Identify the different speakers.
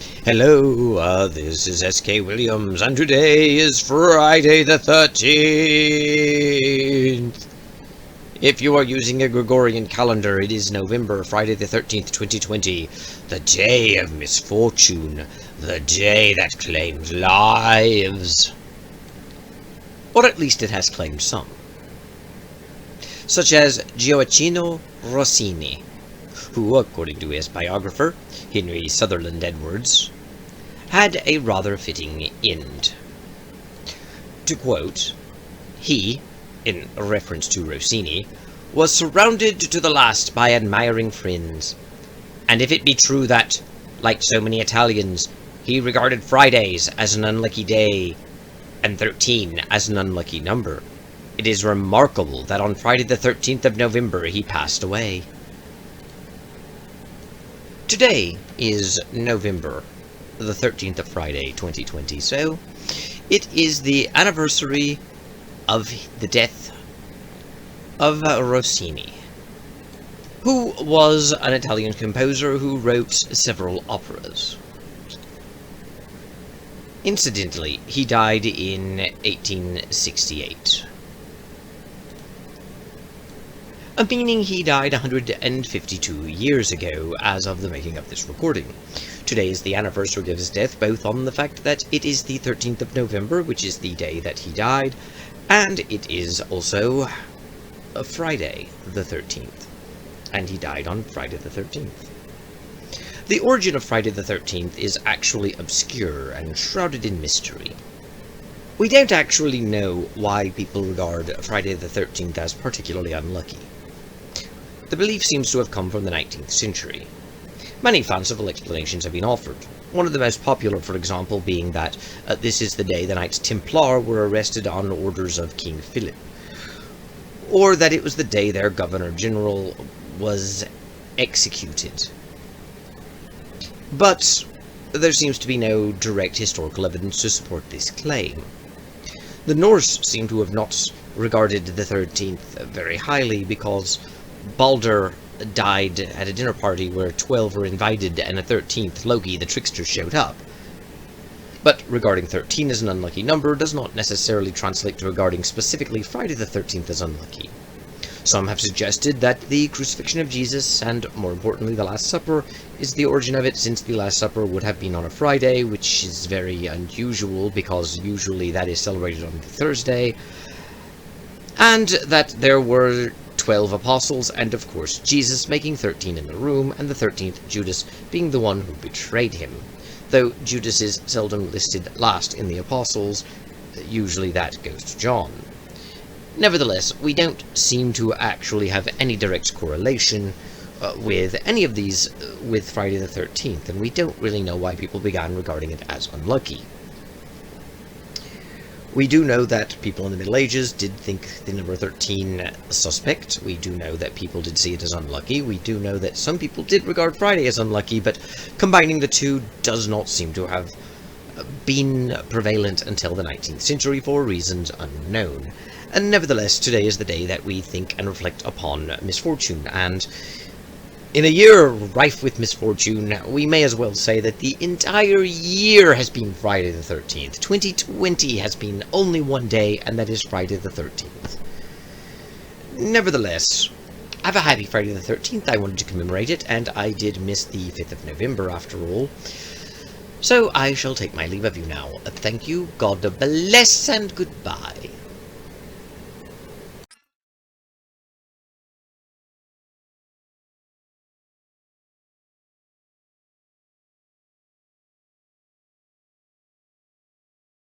Speaker 1: Hello, this is S.K. Williams, and today is Friday the 13th. If you are using a Gregorian calendar, it is Friday the 13th, 2020, the day of misfortune, the day that claims lives. Or at least it has claimed some. Such as Gioacchino Rossini, who, according to his biographer, Henry Sutherland Edwards, had a rather fitting end. To quote, he, in reference to Rossini, was surrounded to the last by admiring friends, and if it be true that, like so many Italians, he regarded Fridays as an unlucky day, and 13 as an unlucky number, it is remarkable that on Friday the 13th of November he passed away. Today is November the 13th of Friday, 2020, so it is the anniversary of the death of Rossini, who was an Italian composer who wrote several operas. Incidentally, he died in 1868. Meaning he died 152 years ago as of the making of this recording. Today is the anniversary of his death, both on the fact that it is the 13th of November, which is the day that he died, and it is also a Friday the 13th, and he died on Friday the 13th. The origin of Friday the 13th is actually obscure and shrouded in mystery. We don't actually know why people regard Friday the 13th as particularly unlucky. The belief seems to have come from the 19th century. Many fanciful explanations have been offered, one of the most popular, for example, being that this is the day the Knights Templar were arrested on orders of King Philip, or that it was the day their Governor-General was executed. But there seems to be no direct historical evidence to support this claim. The Norse seem to have not regarded the 13th very highly because Balder died at a dinner party where 12 were invited and a 13th, Loki the trickster, showed up. But regarding 13 as an unlucky number does not necessarily translate to regarding specifically Friday the 13th as unlucky. Some have suggested that the crucifixion of Jesus, and more importantly the Last Supper, is the origin of it, since the Last Supper would have been on a Friday, which is very unusual because usually that is celebrated on the Thursday, and that there were 12 apostles, and of course Jesus making 13 in the room, and the 13th Judas being the one who betrayed him. Though Judas is seldom listed last in the apostles, usually that goes to John. Nevertheless, we don't seem to actually have any direct correlation with any of these with Friday the 13th, and we don't really know why people began regarding it as unlucky. We do know that people in the Middle Ages did think the number 13 suspect. We do know that people did see it as unlucky. We do know that some people did regard Friday as unlucky, but combining the two does not seem to have been prevalent until the 19th century for reasons unknown. And nevertheless, today is the day that we think and reflect upon misfortune, and in a year rife with misfortune, we may as well say that the entire year has been Friday the 13th. 2020 has been only one day, and that is Friday the 13th. Nevertheless, have a happy Friday the 13th. I wanted to commemorate it, and I did miss the 5th of November after all. So I shall take my leave of you now. Thank you, God bless, and goodbye.